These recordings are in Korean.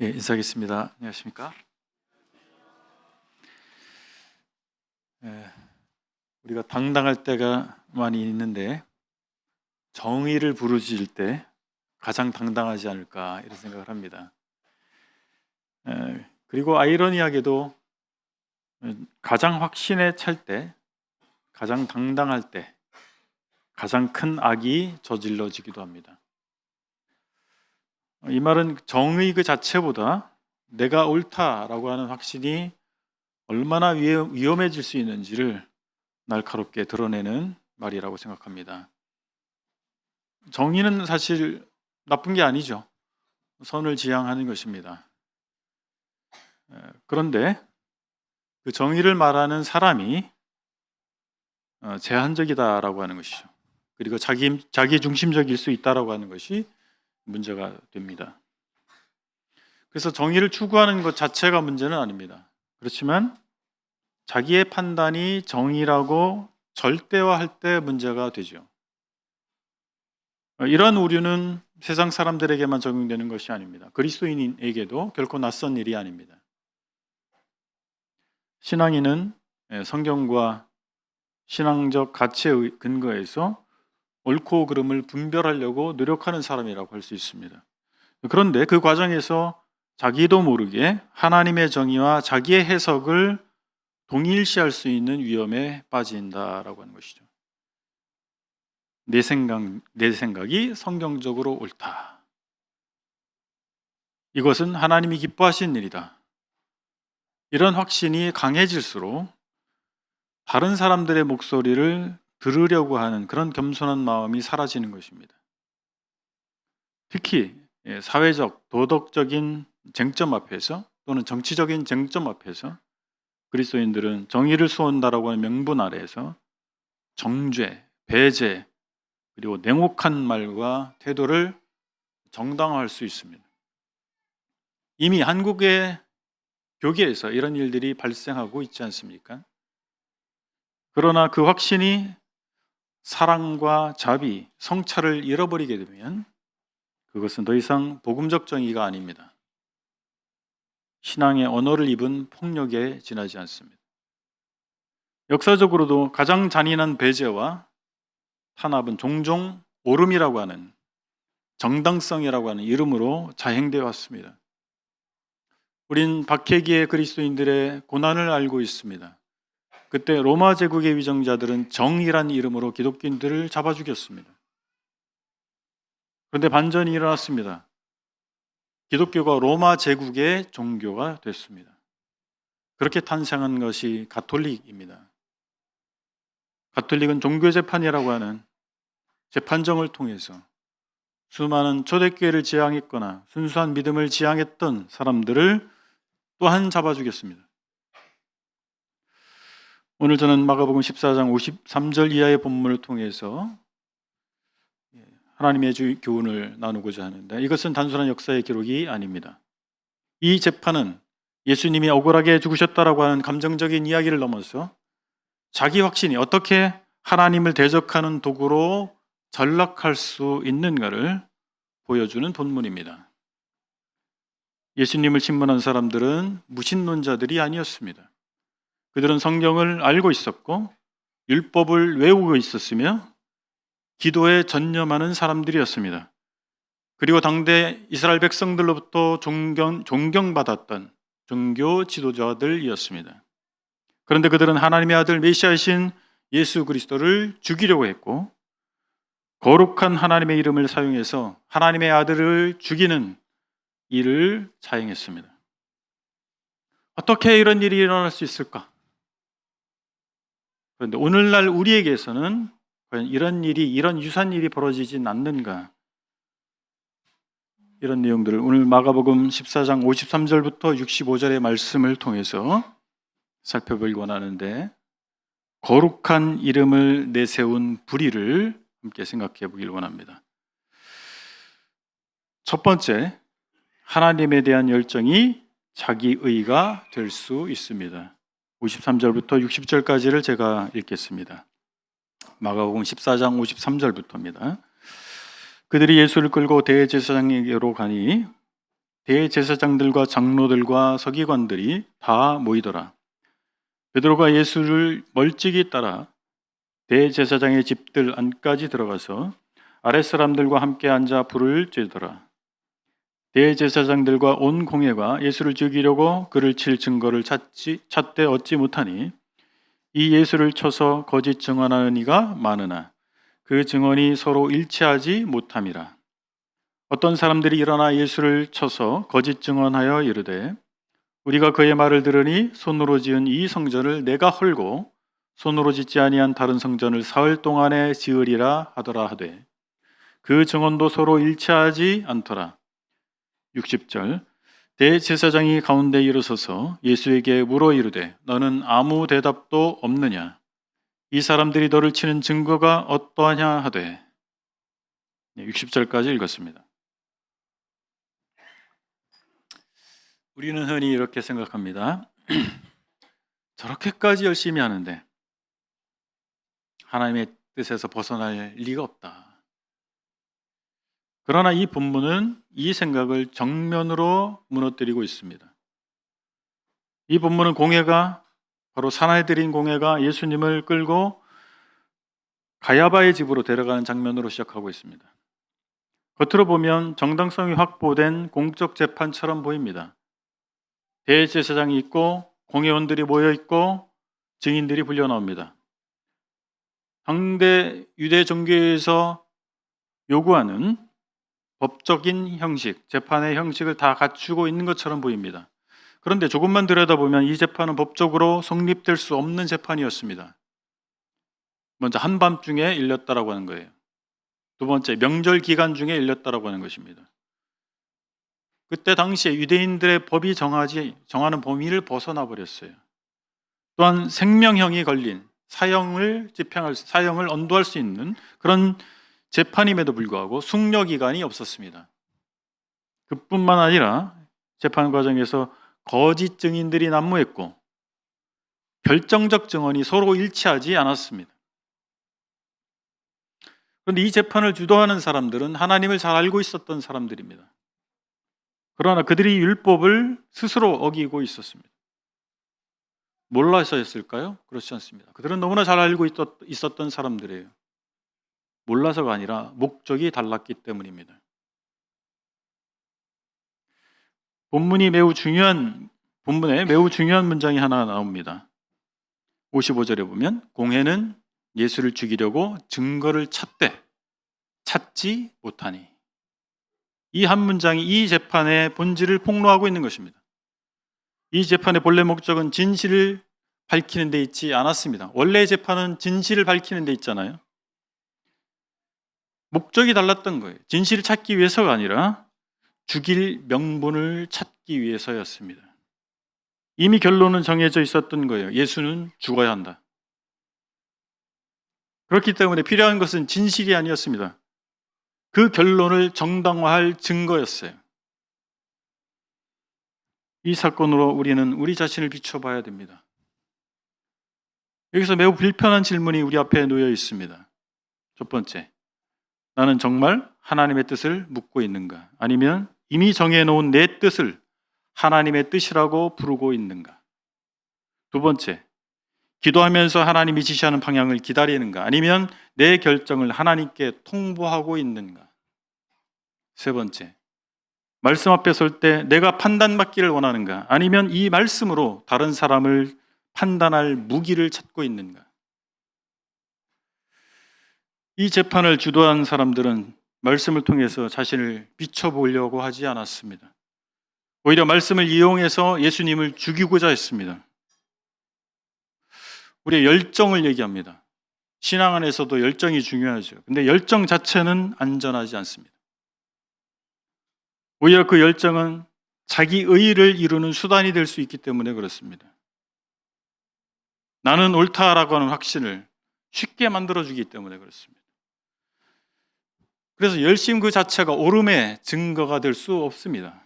인사하겠습니다. 안녕하십니까? 예, 우리가 당당할 때가 많이 있는데 정의를 부르짖을 때 가장 당당하지 않을까 이런 생각을 합니다. 그리고 아이러니하게도 가장 확신에 찰 때, 가장 당당할 때 가장 큰 악이 저질러지기도 합니다. 이 말은 정의 그 자체보다 내가 옳다라고 하는 확신이 얼마나 위험해질 수 있는지를 날카롭게 드러내는 말이라고 생각합니다. 정의는 사실 나쁜 게 아니죠. 선을 지향하는 것입니다. 그런데 그 정의를 말하는 사람이 제한적이다라고 하는 것이죠. 그리고 자기 중심적일 수 있다라고 하는 것이 문제가 됩니다. 그래서 정의를 추구하는 것 자체가 문제는 아닙니다. 그렇지만 자기의 판단이 정의라고 절대화할 때 문제가 되죠. 이러한 오류는 세상 사람들에게만 적용되는 것이 아닙니다. 그리스도인에게도 결코 낯선 일이 아닙니다. 신앙인은 성경과 신앙적 가치에 근거해서 옳고 그름을 분별하려고 노력하는 사람이라고 할 수 있습니다. 그런데 그 과정에서 자기도 모르게 하나님의 정의와 자기의 해석을 동일시할 수 있는 위험에 빠진다라고 하는 것이죠. 내 생각이 성경적으로 옳다. 이것은 하나님이 기뻐하신 일이다. 이런 확신이 강해질수록 다른 사람들의 목소리를 들으려고 하는 그런 겸손한 마음이 사라지는 것입니다. 특히 사회적, 도덕적인 쟁점 앞에서 또는 정치적인 쟁점 앞에서 그리스도인들은 정의를 수호한다라고 하는 명분 아래에서 정죄, 배제, 그리고 냉혹한 말과 태도를 정당화할 수 있습니다. 이미 한국의 교계에서 이런 일들이 발생하고 있지 않습니까? 그러나 그 확신이 사랑과 자비, 성찰을 잃어버리게 되면 그것은 더 이상 복음적 정의가 아닙니다. 신앙의 언어를 입은 폭력에 지나지 않습니다. 역사적으로도 가장 잔인한 배제와 탄압은 종종 옳음이라고 하는, 정당성이라고 하는 이름으로 자행되어 왔습니다. 우린 박해기의 그리스도인들의 고난을 알고 있습니다. 그때 로마 제국의 위정자들은 정의란 이름으로 기독교인들을 잡아 죽였습니다. 그런데 반전이 일어났습니다. 기독교가 로마 제국의 종교가 됐습니다. 그렇게 탄생한 것이 가톨릭입니다. 가톨릭은 종교재판이라고 하는 재판정을 통해서 수많은 초대교회를 지향했거나 순수한 믿음을 지향했던 사람들을 또한 잡아 죽였습니다. 오늘 저는 마가복음 14장 53절 이하의 본문을 통해서 하나님의 교훈을 나누고자 하는데 이것은 단순한 역사의 기록이 아닙니다. 이 재판은 예수님이 억울하게 죽으셨다라고 하는 감정적인 이야기를 넘어서 자기 확신이 어떻게 하나님을 대적하는 도구로 전락할 수 있는가를 보여주는 본문입니다. 예수님을 신문한 사람들은 무신론자들이 아니었습니다. 그들은 성경을 알고 있었고 율법을 외우고 있었으며 기도에 전념하는 사람들이었습니다. 그리고 당대 이스라엘 백성들로부터 존경받았던 종교 지도자들이었습니다. 그런데 그들은 하나님의 아들 메시아이신 예수 그리스도를 죽이려고 했고 거룩한 하나님의 이름을 사용해서 하나님의 아들을 죽이는 일을 자행했습니다. 어떻게 이런 일이 일어날 수 있을까? 그런데 오늘날 우리에게서는 과연 이런 유사한 일이 벌어지진 않는가? 이런 내용들을 오늘 마가복음 14장 53절부터 65절의 말씀을 통해서 살펴보기 원하는데 거룩한 이름을 내세운 불의를 함께 생각해 보길 원합니다. 첫 번째, 하나님에 대한 열정이 자기의가 될 수 있습니다. 53절부터 60절까지를 제가 읽겠습니다. 마가복음 14장 53절부터입니다. 그들이 예수를 끌고 대제사장에게로 가니 대제사장들과 장로들과 서기관들이 다 모이더라. 베드로가 예수를 멀찍이 따라 대제사장의 집들 안까지 들어가서 아랫사람들과 함께 앉아 불을 쬐더라. 대제사장들과 온 공회가 예수를 죽이려고 그를 칠 증거를 찾되 얻지 못하니 이 예수를 쳐서 거짓 증언하는 이가 많으나 그 증언이 서로 일치하지 못함이라. 어떤 사람들이 일어나 예수를 쳐서 거짓 증언하여 이르되 우리가 그의 말을 들으니 손으로 지은 이 성전을 내가 헐고 손으로 짓지 아니한 다른 성전을 사흘 동안에 지으리라 하더라 하되 그 증언도 서로 일치하지 않더라. 60절 대제사장이 가운데 일어서서 예수에게 물어 이르되 너는 아무 대답도 없느냐? 이 사람들이 너를 치는 증거가 어떠하냐 하되 60절까지 읽었습니다. 우리는 흔히 이렇게 생각합니다. 저렇게까지 열심히 하는데 하나님의 뜻에서 벗어날 리가 없다. 그러나 이 본문은 이 생각을 정면으로 무너뜨리고 있습니다. 이 본문은 공회가 바로 사나이들인 공회가 예수님을 끌고 가야바의 집으로 데려가는 장면으로 시작하고 있습니다. 겉으로 보면 정당성이 확보된 공적 재판처럼 보입니다. 대제사장이 있고 공회원들이 모여 있고 증인들이 불려 나옵니다. 당대 유대 종교에서 요구하는 법적인 형식, 재판의 형식을 다 갖추고 있는 것처럼 보입니다. 그런데 조금만 들여다보면 이 재판은 법적으로 성립될 수 없는 재판이었습니다. 먼저 한밤중에 일렸다라고 하는 거예요. 두 번째, 명절 기간 중에 일렸다라고 하는 것입니다. 그때 당시에 유대인들의 법이 정하는 범위를 벗어나 버렸어요. 또한 생명형이 걸린 사형을 언도할 수 있는 그런 재판임에도 불구하고 숙려 기간이 없었습니다. 그뿐만 아니라 재판 과정에서 거짓 증인들이 난무했고 결정적 증언이 서로 일치하지 않았습니다. 그런데 이 재판을 주도하는 사람들은 하나님을 잘 알고 있었던 사람들입니다. 그러나 그들이 율법을 스스로 어기고 있었습니다. 몰라서였을까요? 그렇지 않습니다. 그들은 너무나 잘 알고 있었던 사람들이에요. 몰라서가 아니라 목적이 달랐기 때문입니다. 본문에 매우 중요한 문장이 하나 나옵니다. 55절에 보면 공회는 예수를 죽이려고 증거를 찾지 못하니. 이 한 문장이 이 재판의 본질을 폭로하고 있는 것입니다. 이 재판의 본래 목적은 진실을 밝히는 데 있지 않았습니다. 원래 재판은 진실을 밝히는 데 있잖아요. 목적이 달랐던 거예요. 진실을 찾기 위해서가 아니라 죽일 명분을 찾기 위해서였습니다. 이미 결론은 정해져 있었던 거예요. 예수는 죽어야 한다. 그렇기 때문에 필요한 것은 진실이 아니었습니다. 그 결론을 정당화할 증거였어요. 이 사건으로 우리는 우리 자신을 비춰봐야 됩니다. 여기서 매우 불편한 질문이 우리 앞에 놓여 있습니다. 첫 번째, 나는 정말 하나님의 뜻을 묻고 있는가? 아니면 이미 정해놓은 내 뜻을 하나님의 뜻이라고 부르고 있는가? 두 번째, 기도하면서 하나님이 지시하는 방향을 기다리는가? 아니면 내 결정을 하나님께 통보하고 있는가? 세 번째, 말씀 앞에 설 때 내가 판단받기를 원하는가? 아니면 이 말씀으로 다른 사람을 판단할 무기를 찾고 있는가? 이 재판을 주도한 사람들은 말씀을 통해서 자신을 비춰보려고 하지 않았습니다. 오히려 말씀을 이용해서 예수님을 죽이고자 했습니다. 우리의 열정을 얘기합니다. 신앙 안에서도 열정이 중요하죠. 근데 열정 자체는 안전하지 않습니다. 오히려 그 열정은 자기 의의를 이루는 수단이 될 수 있기 때문에 그렇습니다. 나는 옳다라고 하는 확신을 쉽게 만들어주기 때문에 그렇습니다. 그래서 열심 그 자체가 옳음의 증거가 될 수 없습니다.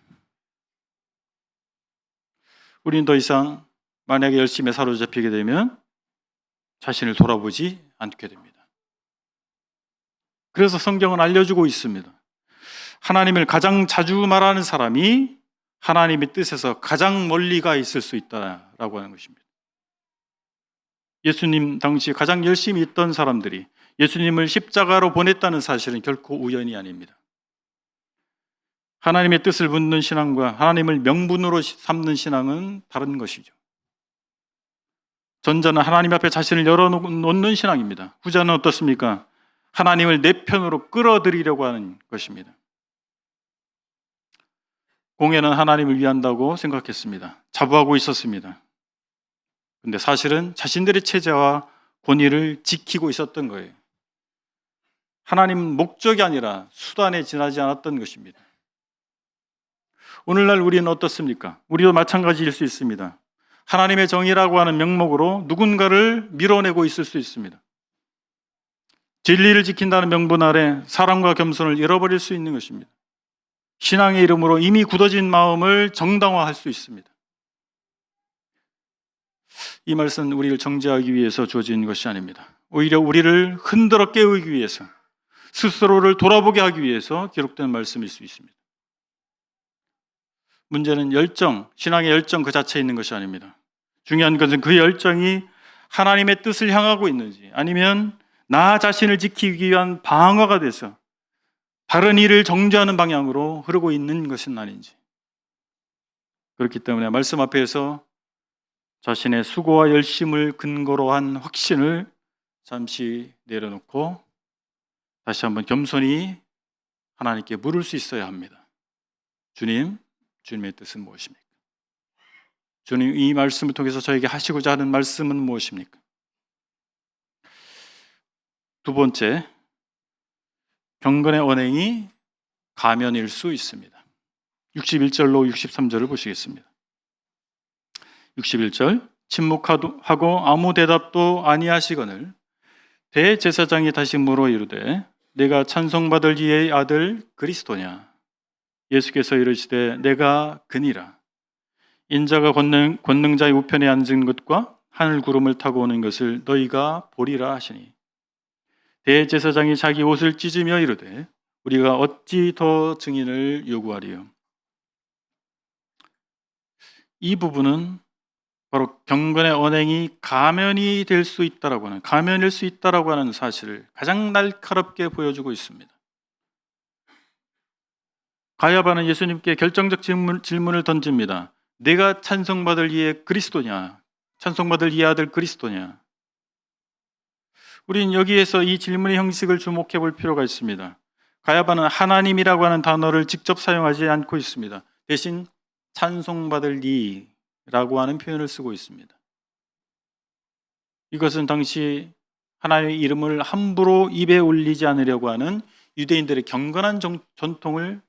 우리는 더 이상 만약에 열심에 사로잡히게 되면 자신을 돌아보지 않게 됩니다. 그래서 성경은 알려주고 있습니다. 하나님을 가장 자주 말하는 사람이 하나님의 뜻에서 가장 멀리가 있을 수 있다라고 하는 것입니다. 예수님 당시 가장 열심히 있던 사람들이 예수님을 십자가로 보냈다는 사실은 결코 우연이 아닙니다. 하나님의 뜻을 묻는 신앙과 하나님을 명분으로 삼는 신앙은 다른 것이죠. 전자는 하나님 앞에 자신을 열어놓는 신앙입니다. 후자는 어떻습니까? 하나님을 내 편으로 끌어들이려고 하는 것입니다. 공예는 하나님을 위한다고 생각했습니다. 자부하고 있었습니다. 근데 사실은 자신들의 체제와 권위를 지키고 있었던 거예요. 하나님 목적이 아니라 수단에 지나지 않았던 것입니다. 오늘날 우리는 어떻습니까? 우리도 마찬가지일 수 있습니다. 하나님의 정의라고 하는 명목으로 누군가를 밀어내고 있을 수 있습니다. 진리를 지킨다는 명분 아래 사랑과 겸손을 잃어버릴 수 있는 것입니다. 신앙의 이름으로 이미 굳어진 마음을 정당화할 수 있습니다. 이 말씀은 우리를 정죄하기 위해서 주어진 것이 아닙니다. 오히려 우리를 흔들어 깨우기 위해서, 스스로를 돌아보게 하기 위해서 기록된 말씀일 수 있습니다. 문제는 열정, 신앙의 열정 그 자체에 있는 것이 아닙니다. 중요한 것은 그 열정이 하나님의 뜻을 향하고 있는지, 아니면 나 자신을 지키기 위한 방어가 돼서 다른 일을 정죄하는 방향으로 흐르고 있는 것은 아닌지. 그렇기 때문에 말씀 앞에서 자신의 수고와 열심을 근거로 한 확신을 잠시 내려놓고 다시 한번 겸손히 하나님께 물을 수 있어야 합니다. 주님, 주님의 뜻은 무엇입니까? 주님, 이 말씀을 통해서 저에게 하시고자 하는 말씀은 무엇입니까? 두 번째, 경건의 언행이 가면일 수 있습니다. 61절로 63절을 보시겠습니다. 61절, 침묵하고 아무 대답도 아니하시거늘 대제사장이 다시 물어 이르되 내가 찬송받을 이의 아들 그리스도냐? 예수께서 이르시되 내가 그니라. 인자가 권능자의 우편에 앉은 것과 하늘 구름을 타고 오는 것을 너희가 보리라 하시니 대제사장이 자기 옷을 찢으며 이르되 우리가 어찌 더 증인을 요구하리요? 이 부분은 바로 경건의 언행이 가면이 될 수 있다라고 하는, 가면일 수 있다라고 하는 사실을 가장 날카롭게 보여주고 있습니다. 가야바는 예수님께 결정적 질문을 던집니다. 내가 찬송받을 이의 그리스도냐? 찬송받을 이의 아들 그리스도냐? 우린 여기에서 이 질문의 형식을 주목해 볼 필요가 있습니다. 가야바는 하나님이라고 하는 단어를 직접 사용하지 않고 있습니다. 대신 찬송받을 이라고 하는 표현을 쓰고 있습니다. 이것은 당시 하나님의 이름을 함부로 입에 올리지 않으려고 하는 유대인들의 경건한 전통을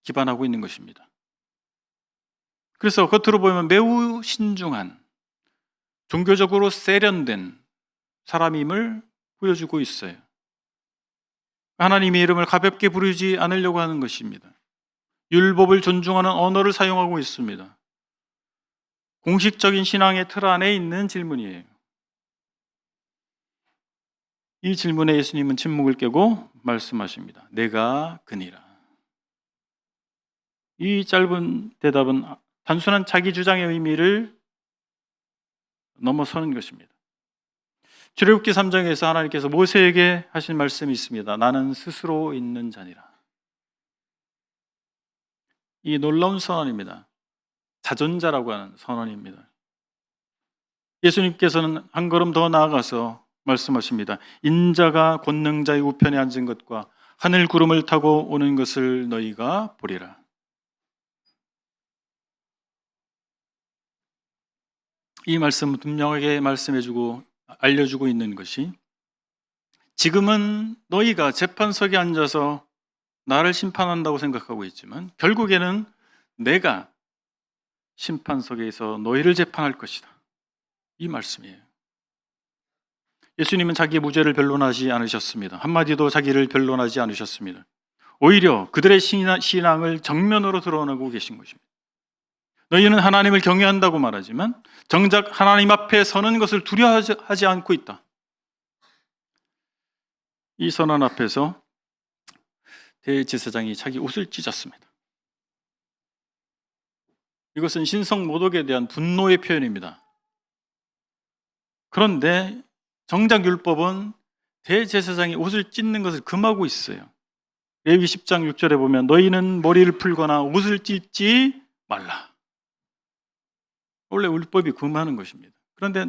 기반하고 있는 것입니다. 그래서 겉으로 보면 매우 신중한, 종교적으로 세련된 사람임을 보여주고 있어요. 하나님의 이름을 가볍게 부르지 않으려고 하는 것입니다. 율법을 존중하는 언어를 사용하고 있습니다. 공식적인 신앙의 틀 안에 있는 질문이에요. 이 질문에 예수님은 침묵을 깨고 말씀하십니다. 내가 그니라. 이 짧은 대답은 단순한 자기 주장의 의미를 넘어서는 것입니다. 출애굽기 3장에서 하나님께서 모세에게 하신 말씀이 있습니다. 나는 스스로 있는 자니라. 이 놀라운 선언입니다. 자존자라고 하는 선언입니다. 예수님께서는 한 걸음 더 나아가서 말씀하십니다. 인자가 권능자의 우편에 앉은 것과 하늘 구름을 타고 오는 것을 너희가 보리라. 이 말씀은 분명하게 말씀해주고 알려주고 있는 것이 지금은 너희가 재판석에 앉아서 나를 심판한다고 생각하고 있지만 결국에는 내가 심판석에서 너희를 재판할 것이다. 이 말씀이에요. 예수님은 자기의 무죄를 변론하지 않으셨습니다. 한마디도 자기를 변론하지 않으셨습니다. 오히려 그들의 신앙을 정면으로 드러내고 계신 것입니다. 너희는 하나님을 경외한다고 말하지만 정작 하나님 앞에 서는 것을 두려워하지 않고 있다. 이 선언 앞에서 대제사장이 자기 옷을 찢었습니다. 이것은 신성 모독에 대한 분노의 표현입니다. 그런데 정작 율법은 대제사장이 옷을 찢는 것을 금하고 있어요. 레위기 10장 6절에 보면 너희는 머리를 풀거나 옷을 찢지 말라. 원래 율법이 금하는 것입니다. 그런데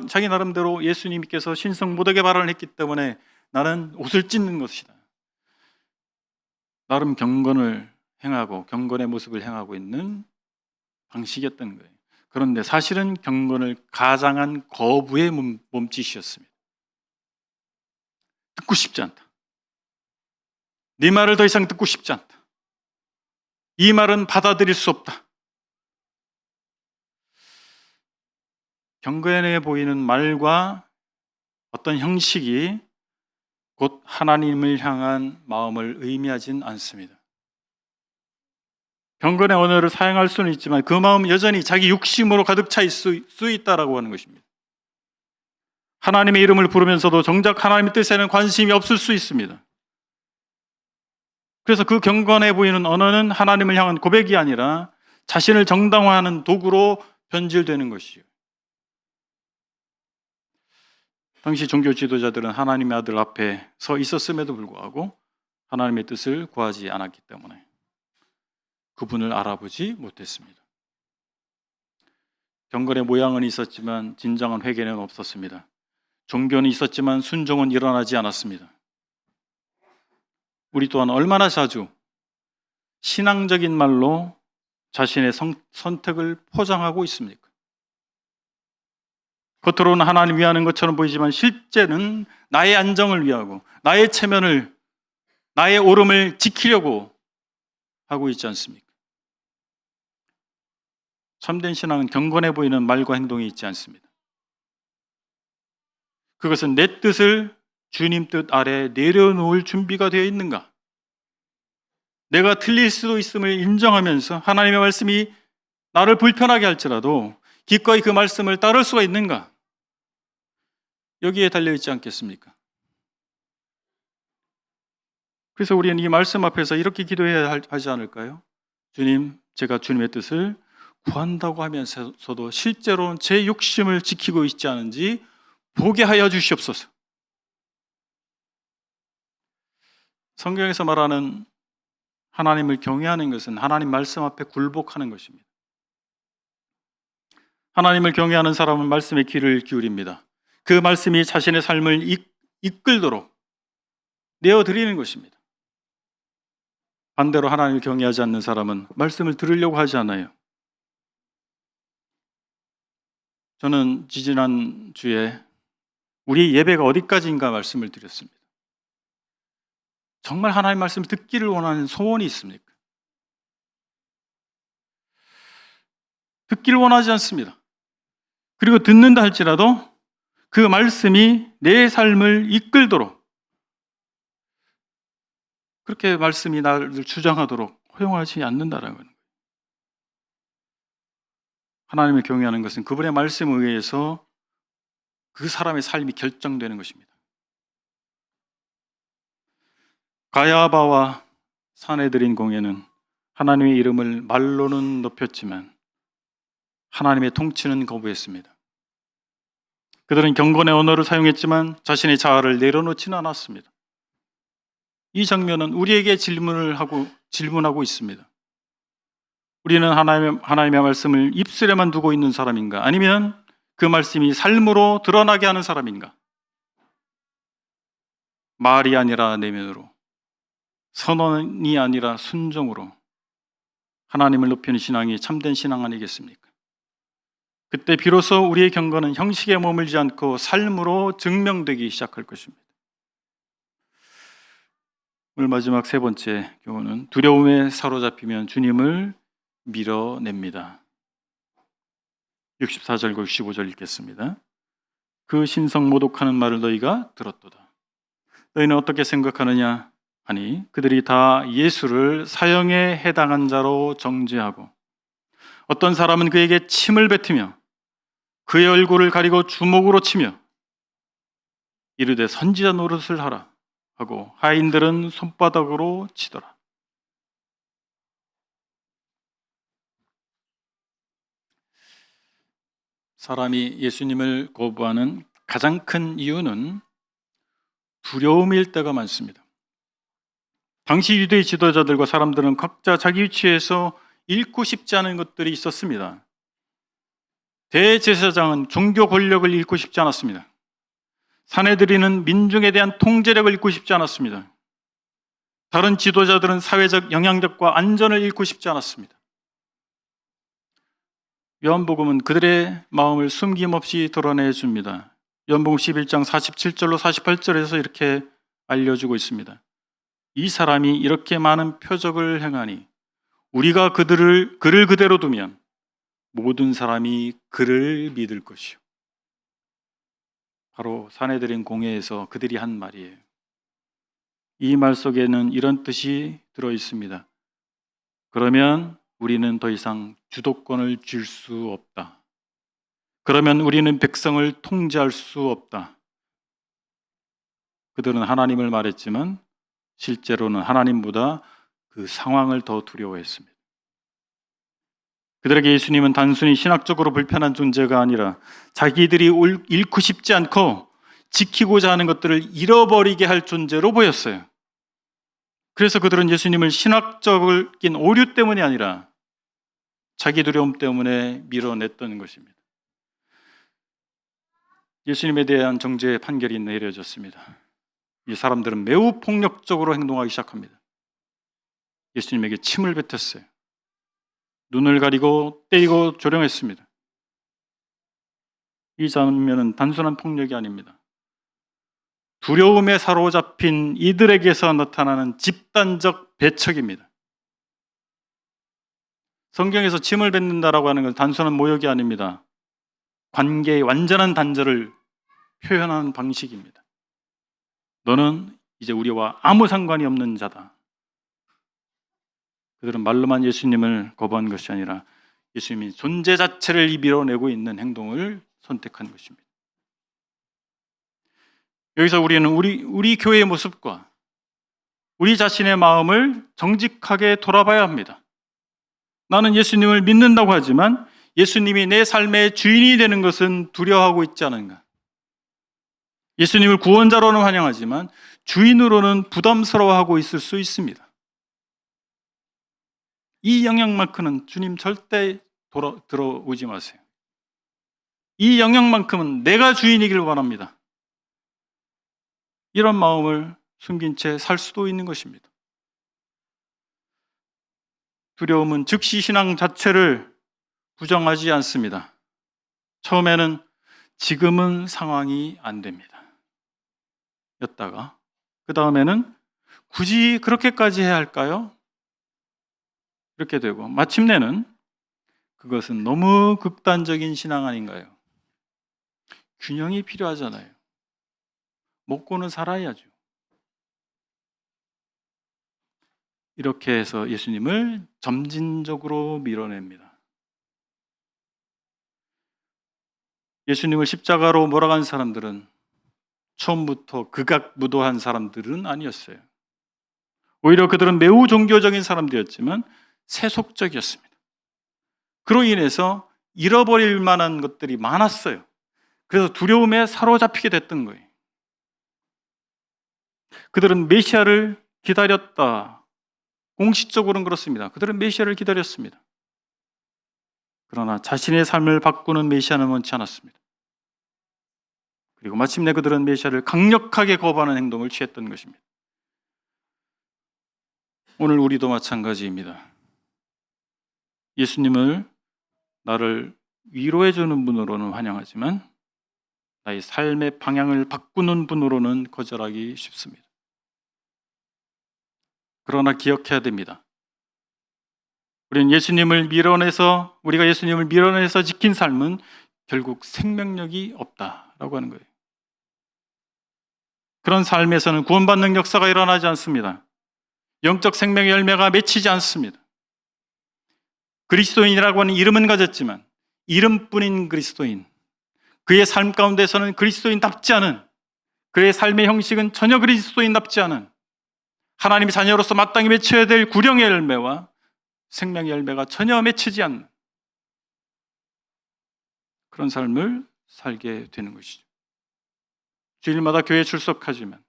자기 나름대로 예수님께서 신성 모독의 발언을 했기 때문에 나는 옷을 찢는 것이다. 나름 경건을 행하고 경건의 모습을 행하고 있는 방식이었던 거예요. 그런데 사실은 경건을 가장한 거부의 몸짓이었습니다. 듣고 싶지 않다. 네 말을 더 이상 듣고 싶지 않다. 이 말은 받아들일 수 없다. 경건해 보이는 말과 어떤 형식이 곧 하나님을 향한 마음을 의미하진 않습니다. 경건의 언어를 사용할 수는 있지만 그 마음은 여전히 자기 욕심으로 가득 차 있을 수 있다라고 하는 것입니다. 하나님의 이름을 부르면서도 정작 하나님의 뜻에는 관심이 없을 수 있습니다. 그래서 그 경건해 보이는 언어는 하나님을 향한 고백이 아니라 자신을 정당화하는 도구로 변질되는 것이요. 당시 종교 지도자들은 하나님의 아들 앞에 서 있었음에도 불구하고 하나님의 뜻을 구하지 않았기 때문에 그분을 알아보지 못했습니다. 경건의 모양은 있었지만 진정한 회개는 없었습니다. 종교는 있었지만 순종은 일어나지 않았습니다. 우리 또한 얼마나 자주 신앙적인 말로 자신의 선택을 포장하고 있습니까? 겉으로는 하나님 위하는 것처럼 보이지만 실제는 나의 안정을 위하고 나의 체면을, 나의 오름을 지키려고 하고 있지 않습니까? 참된 신앙은 경건해 보이는 말과 행동이 있지 않습니다. 그것은 내 뜻을 주님 뜻 아래 내려놓을 준비가 되어 있는가? 내가 틀릴 수도 있음을 인정하면서 하나님의 말씀이 나를 불편하게 할지라도 기꺼이 그 말씀을 따를 수가 있는가? 여기에 달려있지 않겠습니까? 그래서 우리는 이 말씀 앞에서 이렇게 기도해야 하지 않을까요? 주님, 제가 주님의 뜻을 구한다고 하면서도 실제로는 제 욕심을 지키고 있지 않은지 보게 하여 주시옵소서. 성경에서 말하는 하나님을 경외하는 것은 하나님 말씀 앞에 굴복하는 것입니다. 하나님을 경외하는 사람은 말씀에 귀를 기울입니다. 그 말씀이 자신의 삶을 이끌도록 내어드리는 것입니다. 반대로 하나님을 경외하지 않는 사람은 말씀을 들으려고 하지 않아요. 저는 지지난 주에 우리 예배가 어디까지인가 말씀을 드렸습니다. 정말 하나님 말씀을 듣기를 원하는 소원이 있습니까? 듣기를 원하지 않습니다. 그리고 듣는다 할지라도 그 말씀이 내 삶을 이끌도록, 그렇게 말씀이 나를 주장하도록 허용하지 않는다라는 거예요. 하나님을 경외하는 것은 그분의 말씀에 의해서 그 사람의 삶이 결정되는 것입니다. 가야바와 사내들인 공예는 하나님의 이름을 말로는 높였지만 하나님의 통치는 거부했습니다. 그들은 경건의 언어를 사용했지만 자신의 자아를 내려놓지는 않았습니다. 이 장면은 우리에게 질문하고 있습니다. 우리는 하나님의 말씀을 입술에만 두고 있는 사람인가? 아니면 그 말씀이 삶으로 드러나게 하는 사람인가? 말이 아니라 내면으로, 선언이 아니라 순종으로 하나님을 높이는 신앙이 참된 신앙 아니겠습니까? 그때 비로소 우리의 경건은 형식에 머물지 않고 삶으로 증명되기 시작할 것입니다. 오늘 마지막 세 번째 교훈은 두려움에 사로잡히면 주님을 밀어냅니다. 64절과 65절 읽겠습니다. 그 신성 모독하는 말을 너희가 들었도다. 너희는 어떻게 생각하느냐 하니 그들이 다 예수를 사형에 해당한 자로 정죄하고 어떤 사람은 그에게 침을 뱉으며 그의 얼굴을 가리고 주먹으로 치며 이르되 선지자 노릇을 하라 하고 하인들은 손바닥으로 치더라. 사람이 예수님을 거부하는 가장 큰 이유는 두려움일 때가 많습니다. 당시 유대 지도자들과 사람들은 각자 자기 위치에서 잃고 싶지 않은 것들이 있었습니다. 대제사장은 종교 권력을 잃고 싶지 않았습니다. 사내들이는 민중에 대한 통제력을 잃고 싶지 않았습니다. 다른 지도자들은 사회적 영향력과 안전을 잃고 싶지 않았습니다. 요한복음은 그들의 마음을 숨김없이 드러내 줍니다. 요한복음 11장 47절로 48절에서 이렇게 알려주고 있습니다. 이 사람이 이렇게 많은 표적을 행하니 우리가 그를 그대로 두면 모든 사람이 그를 믿을 것이요. 바로 사내들인 공회에서 그들이 한 말이에요. 이 말 속에는 이런 뜻이 들어 있습니다. 그러면 우리는 더 이상 주도권을 줄 수 없다. 그러면 우리는 백성을 통제할 수 없다. 그들은 하나님을 말했지만 실제로는 하나님보다 그 상황을 더 두려워했습니다. 그들에게 예수님은 단순히 신학적으로 불편한 존재가 아니라 자기들이 잃고 싶지 않고 지키고자 하는 것들을 잃어버리게 할 존재로 보였어요. 그래서 그들은 예수님을 신학적인 오류 때문이 아니라 자기 두려움 때문에 밀어냈던 것입니다. 예수님에 대한 정죄의 판결이 내려졌습니다. 이 사람들은 매우 폭력적으로 행동하기 시작합니다. 예수님에게 침을 뱉었어요. 눈을 가리고 때리고 조롱했습니다. 이 장면은 단순한 폭력이 아닙니다. 두려움에 사로잡힌 이들에게서 나타나는 집단적 배척입니다. 성경에서 침을 뱉는다라고 하는 건 단순한 모욕이 아닙니다. 관계의 완전한 단절을 표현하는 방식입니다. 너는 이제 우리와 아무 상관이 없는 자다. 그들은 말로만 예수님을 거부한 것이 아니라 예수님이 존재 자체를 밀어내고 있는 행동을 선택한 것입니다. 여기서 우리는 우리 교회의 모습과 우리 자신의 마음을 정직하게 돌아봐야 합니다. 나는 예수님을 믿는다고 하지만 예수님이 내 삶의 주인이 되는 것은 두려워하고 있지 않은가? 예수님을 구원자로는 환영하지만 주인으로는 부담스러워하고 있을 수 있습니다. 이 영역만큼은 주님 절대 들어오지 마세요. 이 영역만큼은 내가 주인이길 원합니다. 이런 마음을 숨긴 채 살 수도 있는 것입니다. 두려움은 즉시 신앙 자체를 부정하지 않습니다. 처음에는 지금은 상황이 안 됩니다. 였다가 그 다음에는 굳이 그렇게까지 해야 할까요? 이렇게 되고 마침내는 그것은 너무 극단적인 신앙 아닌가요? 균형이 필요하잖아요. 먹고는 살아야죠. 이렇게 해서 예수님을 점진적으로 밀어냅니다. 예수님을 십자가로 몰아간 사람들은 처음부터 극악무도한 사람들은 아니었어요. 오히려 그들은 매우 종교적인 사람들이었지만 세속적이었습니다. 그로 인해서 잃어버릴 만한 것들이 많았어요. 그래서 두려움에 사로잡히게 됐던 거예요. 그들은 메시아를 기다렸다. 공식적으로는 그렇습니다. 그들은 메시아를 기다렸습니다. 그러나 자신의 삶을 바꾸는 메시아는 원치 않았습니다. 그리고 마침내 그들은 메시아를 강력하게 거부하는 행동을 취했던 것입니다. 오늘 우리도 마찬가지입니다. 예수님을 나를 위로해주는 분으로는 환영하지만 나의 삶의 방향을 바꾸는 분으로는 거절하기 쉽습니다. 그러나 기억해야 됩니다. 우리가 예수님을 밀어내서 지킨 삶은 결국 생명력이 없다라고 하는 거예요. 그런 삶에서는 구원받는 역사가 일어나지 않습니다. 영적 생명의 열매가 맺히지 않습니다. 그리스도인이라고 하는 이름은 가졌지만 이름뿐인 그리스도인, 그의 삶 가운데서는 그리스도인답지 않은, 그의 삶의 형식은 전혀 그리스도인답지 않은, 하나님의 자녀로서 마땅히 맺혀야 될 구령의 열매와 생명의 열매가 전혀 맺히지 않는 그런 삶을 살게 되는 것이죠. 주일마다 교회에 출석하지만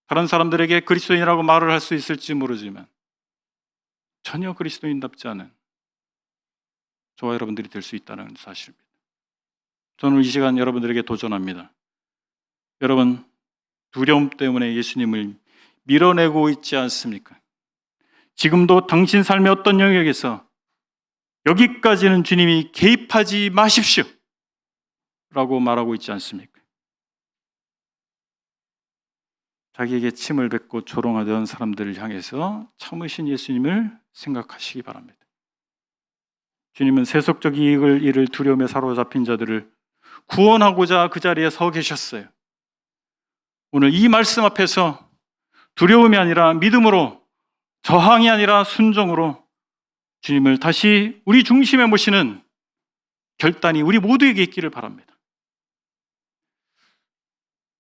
다른 사람들에게 그리스도인이라고 말을 할 수 있을지 모르지만 전혀 그리스도인답지 않은 저와 여러분들이 될 수 있다는 사실입니다. 저는 이 시간 여러분들에게 도전합니다. 여러분, 두려움 때문에 예수님을 밀어내고 있지 않습니까? 지금도 당신 삶의 어떤 영역에서 여기까지는 주님이 개입하지 마십시오 라고 말하고 있지 않습니까? 자기에게 침을 뱉고 조롱하던 사람들을 향해서 참으신 예수님을 생각하시기 바랍니다. 주님은 세속적 이익을 잃을 두려움에 사로잡힌 자들을 구원하고자 그 자리에 서 계셨어요. 오늘 이 말씀 앞에서 두려움이 아니라 믿음으로, 저항이 아니라 순종으로 주님을 다시 우리 중심에 모시는 결단이 우리 모두에게 있기를 바랍니다.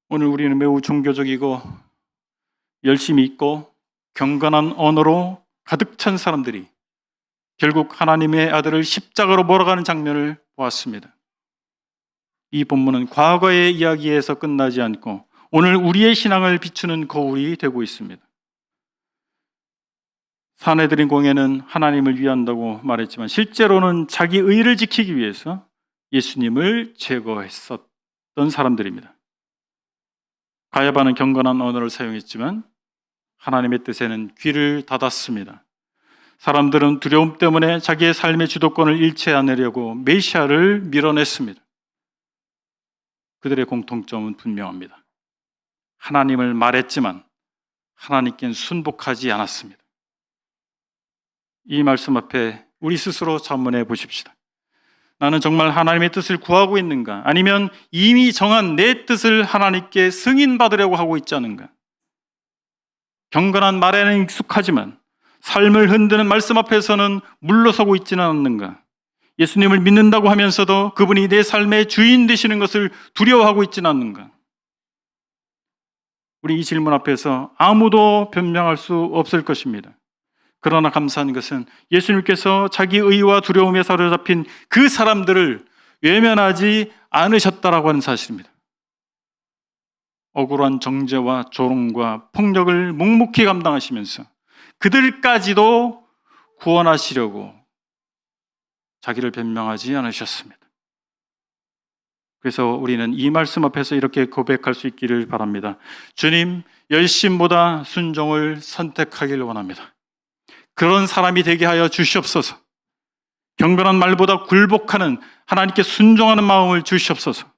오늘 우리는 매우 종교적이고 열심히 있고 경건한 언어로 가득 찬 사람들이 결국 하나님의 아들을 십자가로 몰아가는 장면을 보았습니다. 이 본문은 과거의 이야기에서 끝나지 않고 오늘 우리의 신앙을 비추는 거울이 되고 있습니다. 사내들인 공예는 하나님을 위한다고 말했지만 실제로는 자기 의를 지키기 위해서 예수님을 제거했었던 사람들입니다. 가야바는 경건한 언어를 사용했지만 하나님의 뜻에는 귀를 닫았습니다. 사람들은 두려움 때문에 자기의 삶의 주도권을 잃지 않으려고 메시아를 밀어냈습니다. 그들의 공통점은 분명합니다. 하나님을 말했지만 하나님께는 순복하지 않았습니다. 이 말씀 앞에 우리 스스로 자문해 보십시다. 나는 정말 하나님의 뜻을 구하고 있는가? 아니면 이미 정한 내 뜻을 하나님께 승인받으려고 하고 있지 않은가? 경건한 말에는 익숙하지만 삶을 흔드는 말씀 앞에서는 물러서고 있지는 않는가? 예수님을 믿는다고 하면서도 그분이 내 삶의 주인 되시는 것을 두려워하고 있지는 않는가? 우리 이 질문 앞에서 아무도 변명할 수 없을 것입니다. 그러나 감사한 것은 예수님께서 자기 의와 두려움에 사로잡힌 그 사람들을 외면하지 않으셨다라고 하는 사실입니다. 억울한 정죄와 조롱과 폭력을 묵묵히 감당하시면서 그들까지도 구원하시려고 자기를 변명하지 않으셨습니다. 그래서 우리는 이 말씀 앞에서 이렇게 고백할 수 있기를 바랍니다. 주님, 열심보다 순종을 선택하기를 원합니다. 그런 사람이 되게 하여 주시옵소서. 경건한 말보다 굴복하는, 하나님께 순종하는 마음을 주시옵소서.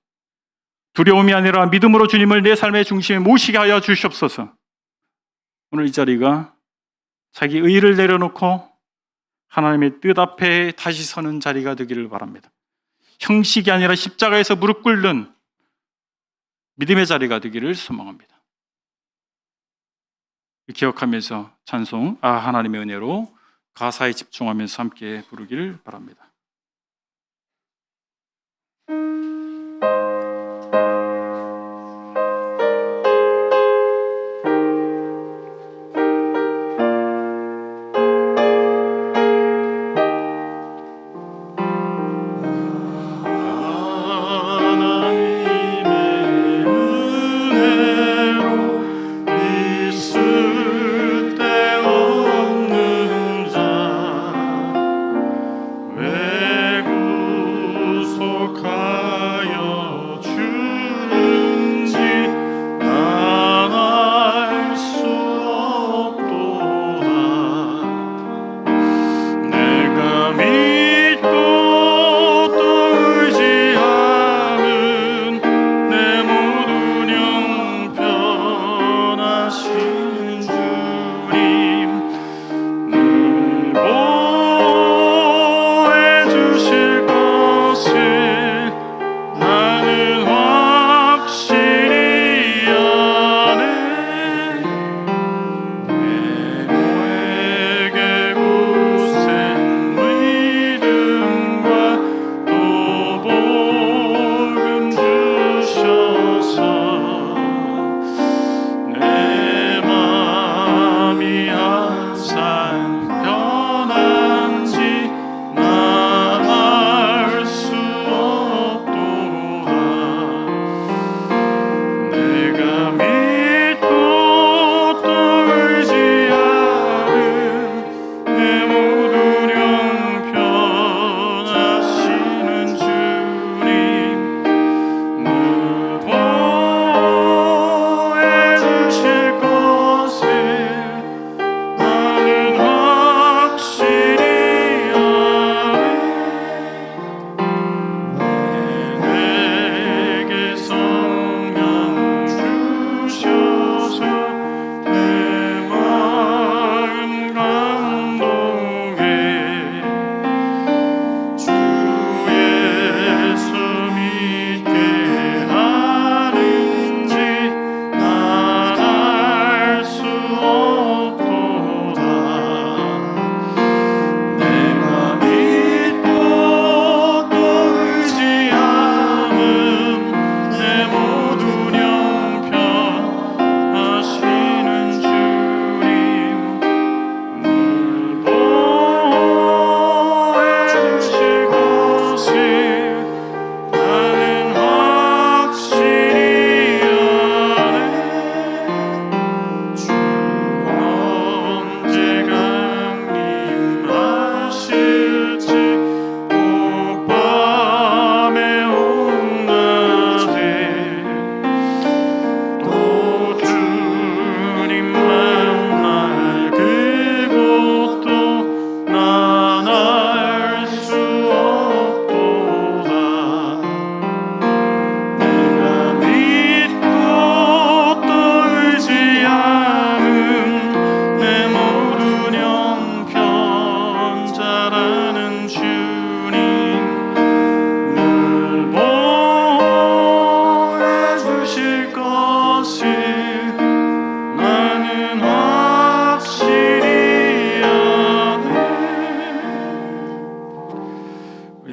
두려움이 아니라 믿음으로 주님을 내 삶의 중심에 모시게 하여 주시옵소서. 오늘 이 자리가 자기 의의를 내려놓고 하나님의 뜻 앞에 다시 서는 자리가 되기를 바랍니다. 형식이 아니라 십자가에서 무릎 꿇는 믿음의 자리가 되기를 소망합니다. 기억하면서 찬송 하나님의 은혜로 가사에 집중하면서 함께 부르기를 바랍니다. 왜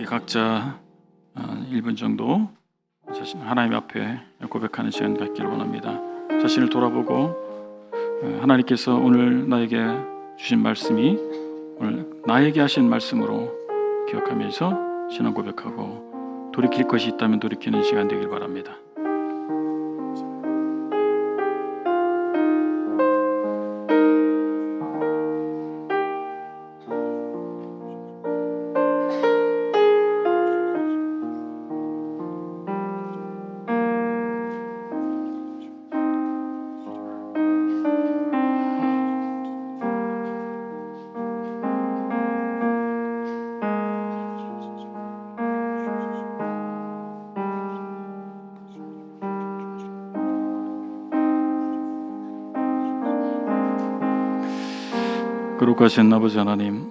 각자 1분 정도 하나님 앞에 고백하는 시간 갖기를 원합니다. 자신을 돌아보고 하나님께서 오늘 나에게 주신 말씀이 오늘 나에게 하신 말씀으로 기억하면서 신앙 고백하고 돌이킬 것이 있다면 돌이키는 시간 되길 바랍니다. 거룩하신 아버지 하나님,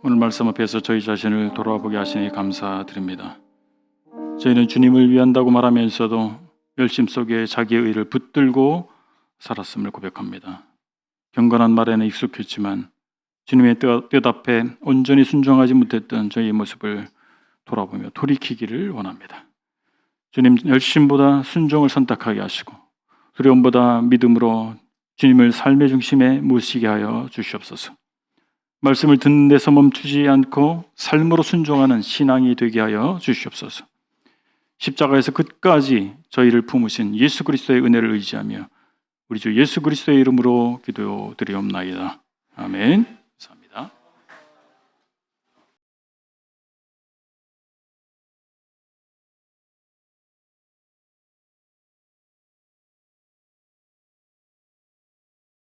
오늘 말씀 앞에서 저희 자신을 돌아보게 하시니 감사드립니다. 저희는 주님을 위한다고 말하면서도 열심 속에 자기의 의를 붙들고 살았음을 고백합니다. 경건한 말에는 익숙했지만 주님의 뜻 앞에 온전히 순종하지 못했던 저희의 모습을 돌아보며 돌이키기를 원합니다. 주님, 열심보다 순종을 선택하게 하시고 두려움보다 믿음으로 주님을 삶의 중심에 모시게 하여 주시옵소서. 말씀을 듣는 데서 멈추지 않고 삶으로 순종하는 신앙이 되게 하여 주시옵소서. 십자가에서 끝까지 저희를 품으신 예수 그리스도의 은혜를 의지하며 우리 주 예수 그리스도의 이름으로 기도드리옵나이다. 아멘.